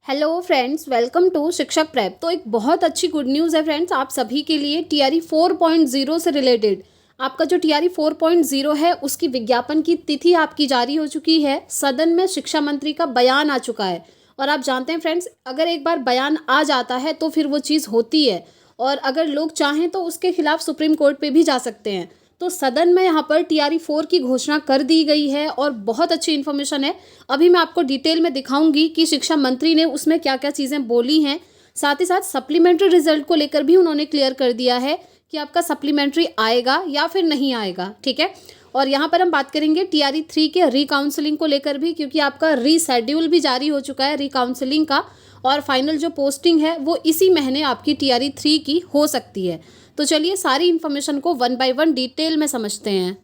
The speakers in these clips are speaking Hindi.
हेलो फ्रेंड्स, वेलकम टू शिक्षक प्रेप। तो एक बहुत अच्छी गुड न्यूज़ है फ्रेंड्स आप सभी के लिए। टीआरई 4.0 से रिलेटेड आपका जो टीआरई 4.0 है उसकी विज्ञापन की तिथि आपकी जारी हो चुकी है। सदन में शिक्षा मंत्री का बयान आ चुका है और आप जानते हैं फ्रेंड्स, अगर एक बार बयान आ जाता है तो फिर वो चीज़ होती है और अगर लोग चाहें तो उसके खिलाफ सुप्रीम कोर्ट पे भी जा सकते हैं। तो सदन में यहाँ पर टीआरई 4 की घोषणा कर दी गई है और बहुत अच्छी इन्फॉर्मेशन है। अभी मैं आपको डिटेल में दिखाऊंगी कि शिक्षा मंत्री ने उसमें क्या क्या चीज़ें बोली हैं। साथ ही साथ सप्लीमेंट्री रिजल्ट को लेकर भी उन्होंने क्लियर कर दिया है कि आपका सप्लीमेंट्री आएगा या फिर नहीं आएगा। ठीक है, और यहाँ पर हम बात करेंगे टीआरई 3 के रीकाउंसलिंग को लेकर भी, क्योंकि आपका रीशेड्यूल भी जारी हो चुका है रीकाउंसलिंग का और फाइनल जो पोस्टिंग है वो इसी महीने आपकी टीआरई 3 की हो सकती है। तो चलिए सारी इन्फॉर्मेशन को वन बाय वन डिटेल में समझते हैं।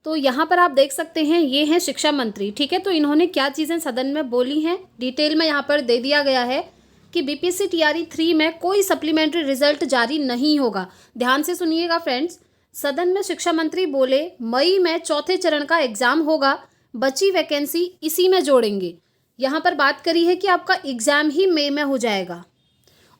तो यहाँ पर आप देख सकते हैं ये हैं शिक्षा मंत्री। ठीक है, तो इन्होंने क्या चीज़ें सदन में बोली हैं डिटेल में यहाँ पर दे दिया गया है कि बीपीएससी टीआरई 3 में कोई सप्लीमेंट्री रिजल्ट जारी नहीं होगा। ध्यान से सुनिएगा फ्रेंड्स। सदन में शिक्षा मंत्री बोले मई में चौथे चरण का एग्जाम होगा, बची वैकेंसी इसी में जोड़ेंगे। यहाँ पर बात करी है कि आपका एग्जाम ही मई में हो जाएगा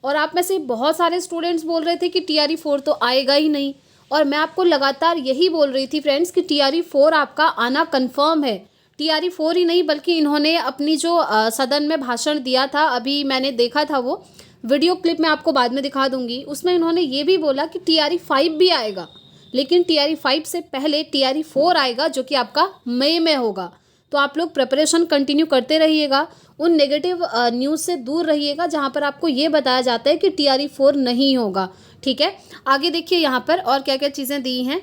और आप में से बहुत सारे स्टूडेंट्स बोल रहे थे कि टीआरई 4 तो आएगा ही नहीं, और मैं आपको लगातार यही बोल रही थी फ्रेंड्स कि टीआरई 4 आपका आना कंफर्म है। टीआरई 4 ही नहीं बल्कि इन्होंने अपनी जो सदन में भाषण दिया था, अभी मैंने देखा था वो वीडियो क्लिप मैं आपको बाद में दिखा दूंगी, उसमें इन्होंने ये भी बोला कि टीआरई 5 भी आएगा, लेकिन टीआरई 5 से पहले टीआरई 4 आएगा जो कि आपका मई में होगा। तो आप लोग प्रिपरेशन कंटिन्यू करते रहिएगा, उन नेगेटिव न्यूज़ से दूर रहिएगा जहाँ पर आपको ये बताया जाता है कि टीआरई 4 नहीं होगा। ठीक है, आगे देखिए यहाँ पर और क्या क्या चीज़ें दी हैं।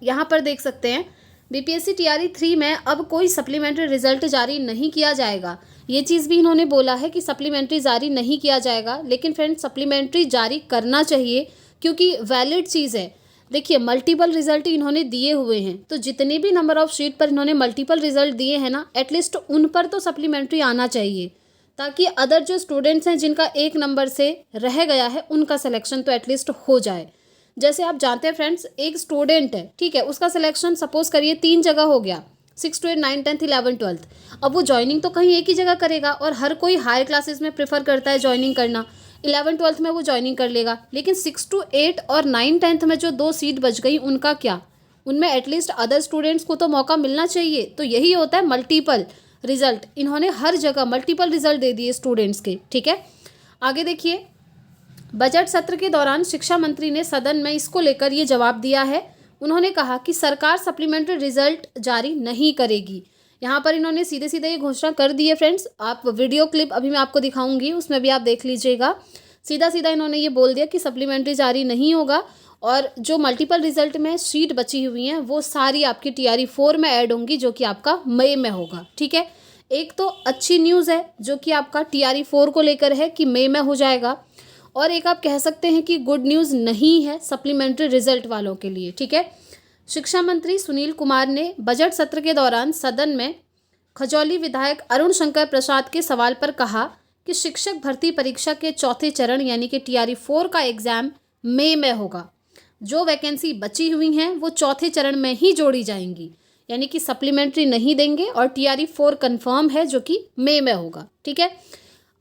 यहाँ पर देख सकते हैं बीपीएससी टीआरई 3 में अब कोई सप्लीमेंट्री रिजल्ट जारी नहीं किया जाएगा। ये चीज़ भी इन्होंने बोला है कि सप्लीमेंट्री जारी नहीं किया जाएगा, लेकिन फ्रेंड्स सप्लीमेंट्री जारी करना चाहिए क्योंकि वैलिड चीज़ है। देखिए मल्टीपल रिजल्ट इन्होंने दिए हुए हैं, तो जितने भी नंबर ऑफ शीट पर इन्होंने मल्टीपल रिजल्ट दिए हैं ना, एटलीस्ट उन पर तो सप्लीमेंट्री आना चाहिए ताकि अदर जो स्टूडेंट्स हैं जिनका एक नंबर से रह गया है उनका सिलेक्शन तो एटलीस्ट हो जाए। जैसे आप जानते हैं फ्रेंड्स, एक स्टूडेंट है, ठीक है, उसका सिलेक्शन सपोज करिए 3 जगह हो गया, 6 to 8 9 10 11 12। अब वो ज्वाइनिंग तो कहीं एक ही जगह करेगा और हर कोई हायर क्लासेस में प्रेफर करता है ज्वाइनिंग करना, 11 12 में वो ज्वाइनिंग कर लेगा, लेकिन 6 to 8 और 9 10th में जो 2 सीट बच गई उनका क्या, उनमें एटलीस्ट अदर स्टूडेंट्स को तो मौका मिलना चाहिए। तो यही होता है मल्टीपल रिजल्ट, इन्होंने हर जगह मल्टीपल रिजल्ट दे दिए स्टूडेंट्स के। ठीक है, आगे देखिए बजट सत्र के दौरान शिक्षा मंत्री ने सदन में इसको लेकर ये जवाब दिया है। उन्होंने कहा कि सरकार सप्लीमेंट्री रिजल्ट जारी नहीं करेगी। यहाँ पर इन्होंने सीधे सीधे ये घोषणा कर दी है फ्रेंड्स। आप वीडियो क्लिप अभी मैं आपको दिखाऊंगी, उसमें भी आप देख लीजिएगा। सीधा सीधा इन्होंने ये बोल दिया कि सप्लीमेंट्री जारी नहीं होगा और जो मल्टीपल रिजल्ट में सीट बची हुई हैं वो सारी आपकी टीआरई 4 में ऐड होंगी जो कि आपका मई में होगा। ठीक है, एक तो अच्छी न्यूज़ है जो कि आपका टीआरई 4 को लेकर है कि मई में हो जाएगा, और एक आप कह सकते हैं कि गुड न्यूज़ नहीं है सप्लीमेंट्री रिजल्ट वालों के लिए। ठीक है, शिक्षा मंत्री सुनील कुमार ने बजट सत्र के दौरान सदन में खजौली विधायक अरुण शंकर प्रसाद के सवाल पर कहा कि शिक्षक भर्ती परीक्षा के चौथे चरण यानी कि टीआरई 4 का एग्जाम मई में होगा। जो वैकेंसी बची हुई हैं वो चौथे चरण में ही जोड़ी जाएंगी, यानी कि सप्लीमेंट्री नहीं देंगे और टीआरई 4 कंफर्म है जो कि मई में होगा। ठीक है,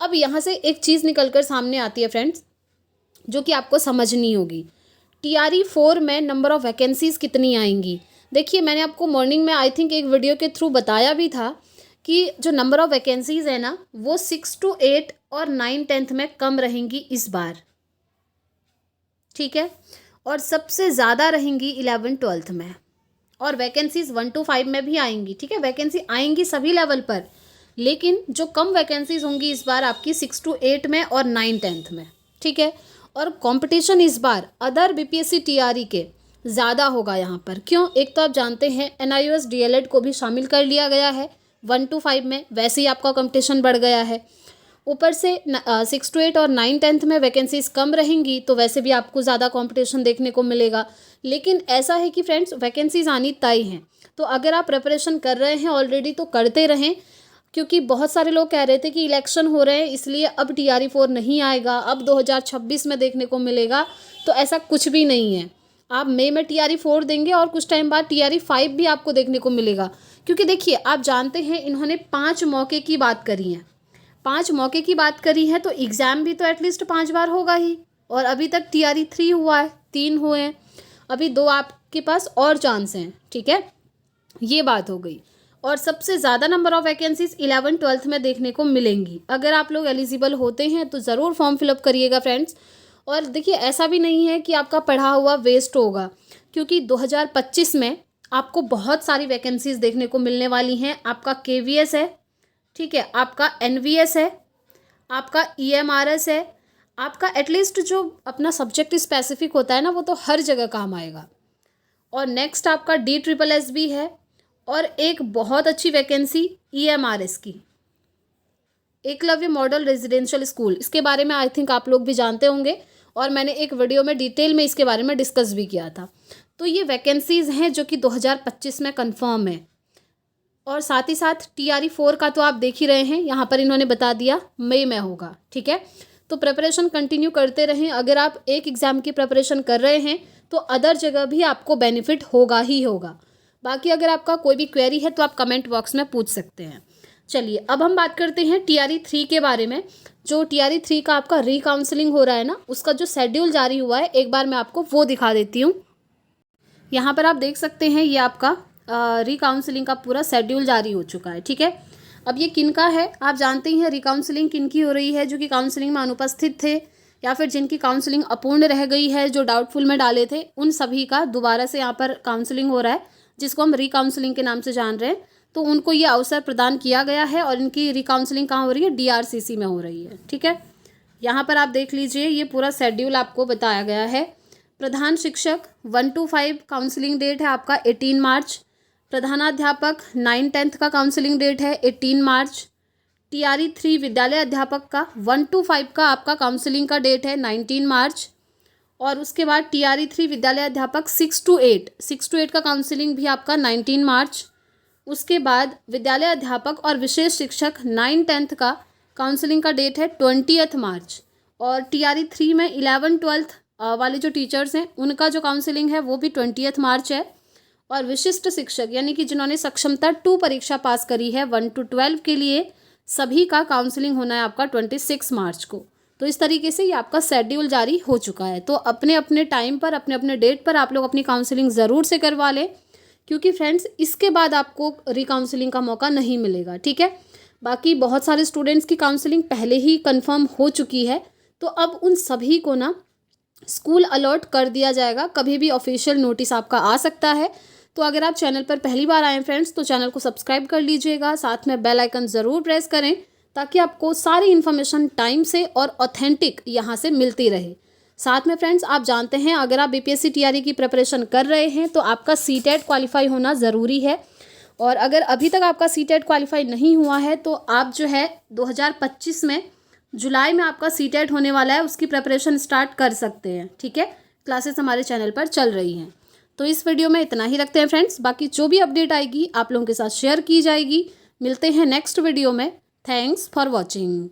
अब यहाँ से एक चीज़ निकलकर सामने आती है फ्रेंड्स जो कि आपको समझनी होगी। टीआरई 4 में नंबर ऑफ़ वैकेंसीज़ कितनी आएंगी। देखिए मैंने आपको मॉर्निंग में आई थिंक एक वीडियो के थ्रू बताया भी था कि जो नंबर ऑफ़ वैकेंसीज़ है ना वो 6 to 8 और 9 10th में कम रहेंगी इस बार। ठीक है, और सबसे ज़्यादा रहेंगी 11 12th में, और वैकेंसीज़ 1 to 5 में भी आएंगी। ठीक है, वैकेंसी आएंगी सभी लेवल पर, लेकिन जो कम वैकेंसीज़ होंगी इस बार आपकी 6 to 8 में और 9 10th में। ठीक है, और कंपटीशन इस बार अदर बीपीएससी टीआरई के ज़्यादा होगा यहाँ पर। क्यों, एक तो आप जानते हैं एनआईओएस डीएलएड को भी शामिल कर लिया गया है 1 to 5 में, वैसे ही आपका कंपटीशन बढ़ गया है। ऊपर से 6 to 8 और 9 10th में वैकेंसीज कम रहेंगी तो वैसे भी आपको ज़्यादा कंपटीशन देखने को मिलेगा। लेकिन ऐसा है कि फ्रेंड्स वैकेंसीज आनी तय हैं, तो अगर आप प्रिपरेशन कर रहे हैं ऑलरेडी तो करते रहें, क्योंकि बहुत सारे लोग कह रहे थे कि इलेक्शन हो रहे हैं इसलिए अब टीआरई 4 नहीं आएगा, अब 2026 में देखने को मिलेगा। तो ऐसा कुछ भी नहीं है, आप मई में टीआरई 4 देंगे और कुछ टाइम बाद टीआरई 5 भी आपको देखने को मिलेगा। क्योंकि देखिए आप जानते हैं इन्होंने 5 मौके की बात करी है, 5 मौके की बात करी है तो एग्ज़ाम भी तो एटलीस्ट 5 बार होगा ही। और अभी तक TRE 3 हुआ है, 3 हुए हैं, अभी 2 आपके पास और चांस हैं, ठीक है, ये बात हो गई। और सबसे ज़्यादा नंबर ऑफ़ वैकेंसीज 11th-12th में देखने को मिलेंगी। अगर आप लोग एलिजिबल होते हैं तो ज़रूर फॉर्म फिलअप करिएगा फ्रेंड्स। और देखिए ऐसा भी नहीं है कि आपका पढ़ा हुआ वेस्ट होगा, क्योंकि 2025 में आपको बहुत सारी वैकेंसीज देखने को मिलने वाली हैं। आपका KVS है, ठीक है, आपका NVS है, आपका EMRS है, आपका एटलीस्ट जो अपना सब्जेक्ट स्पेसिफिक होता है ना वो तो हर जगह काम आएगा। और नेक्स्ट आपका DSSS भी है, और एक बहुत अच्छी वैकेंसी EMRS की, एकलव्य मॉडल रेजिडेंशियल स्कूल, इसके बारे में आई थिंक आप लोग भी जानते होंगे और मैंने एक वीडियो में डिटेल में इसके बारे में डिस्कस भी किया था। तो ये वैकेंसीज़ हैं जो कि 2025 में कंफर्म है। और साथ ही साथ TRE 4 का तो आप देख ही रहे हैं, यहाँ पर इन्होंने बता दिया मई में होगा, ठीक है। तो प्रिपरेशन कंटिन्यू करते रहें। अगर आप एक एग्ज़ाम की प्रिपरेशन कर रहे हैं तो अदर जगह भी आपको बेनिफिट होगा ही होगा। बाकी अगर आपका कोई भी क्वेरी है तो आप कमेंट बॉक्स में पूछ सकते हैं। चलिए अब हम बात करते हैं TRE 3 के बारे में। जो TRE 3 का आपका रीकाउंसलिंग हो रहा है ना, उसका जो शेड्यूल जारी हुआ है, एक बार मैं आपको वो दिखा देती हूँ। यहाँ पर आप देख सकते हैं, ये आपका रीकाउंसलिंग का पूरा शेड्यूल जारी हो चुका है, ठीक है। अब ये किन का है, आप जानते ही हैं रीकाउंसलिंग किन की हो रही है, जो कि काउंसलिंग में अनुपस्थित थे या फिर जिनकी काउंसलिंग अपूर्ण रह गई है, जो डाउटफुल में डाले थे, उन सभी का दोबारा से यहाँ पर काउंसलिंग हो रहा है, जिसको हम रीकाउंसलिंग के नाम से जान रहे हैं। तो उनको ये अवसर प्रदान किया गया है और इनकी रीकाउंसलिंग कहाँ हो रही है, DRCC में हो रही है, ठीक है। यहाँ पर आप देख लीजिए, ये पूरा शेड्यूल आपको बताया गया है। प्रधान शिक्षक 1 to 5 काउंसलिंग डेट है आपका 18 मार्च। प्रधानाध्यापक 9-10th का काउंसलिंग डेट है 18 मार्च। TRE 3 विद्यालय अध्यापक का 1 to 5 का आपका काउंसलिंग का डेट है 19 मार्च। और उसके बाद TRE 3 विद्यालय अध्यापक 6 to 8 का काउंसलिंग भी आपका 19 मार्च। उसके बाद विद्यालय अध्यापक और विशेष शिक्षक 9-10th का काउंसलिंग का डेट है 20th मार्च। और TRE 3 में 11-12th वाले जो टीचर्स हैं उनका जो काउंसलिंग है वो भी 20th मार्च है। और विशिष्ट शिक्षक यानी कि जिन्होंने सक्षमता 2 परीक्षा पास करी है 1 to 12 के लिए, सभी का काउंसलिंग होना है आपका 26 मार्च को। तो इस तरीके से ये आपका शेड्यूल जारी हो चुका है। तो अपने अपने टाइम पर, अपने अपने डेट पर आप लोग अपनी काउंसलिंग ज़रूर से करवा लें, क्योंकि फ्रेंड्स इसके बाद आपको रीकाउंसलिंग का मौका नहीं मिलेगा, ठीक है। बाकी बहुत सारे स्टूडेंट्स की काउंसलिंग पहले ही कंफर्म हो चुकी है, तो अब उन सभी को ना स्कूल अलॉट कर दिया जाएगा। कभी भी ऑफिशियल नोटिस आपका आ सकता है। तो अगर आप चैनल पर पहली बार आए फ्रेंड्स तो चैनल को सब्सक्राइब कर लीजिएगा, साथ में बेल आइकन ज़रूर प्रेस करें, ताकि आपको सारी इन्फॉर्मेशन टाइम से और ऑथेंटिक यहाँ से मिलती रहे। साथ में फ्रेंड्स आप जानते हैं, अगर आप BPSC TRE की प्रिपरेशन कर रहे हैं तो आपका CTET क्वालिफाई होना ज़रूरी है। और अगर अभी तक आपका CTET क्वालिफाई नहीं हुआ है तो आप जो है 2025 में जुलाई में आपका CTET होने वाला है, उसकी प्रिपरेशन स्टार्ट कर सकते हैं, ठीक है। क्लासेस हमारे चैनल पर चल रही हैं। तो इस वीडियो में इतना ही रखते हैं फ्रेंड्स। बाकी जो भी अपडेट आएगी आप लोगों के साथ शेयर की जाएगी। मिलते हैं नेक्स्ट वीडियो में। Thanks for watching.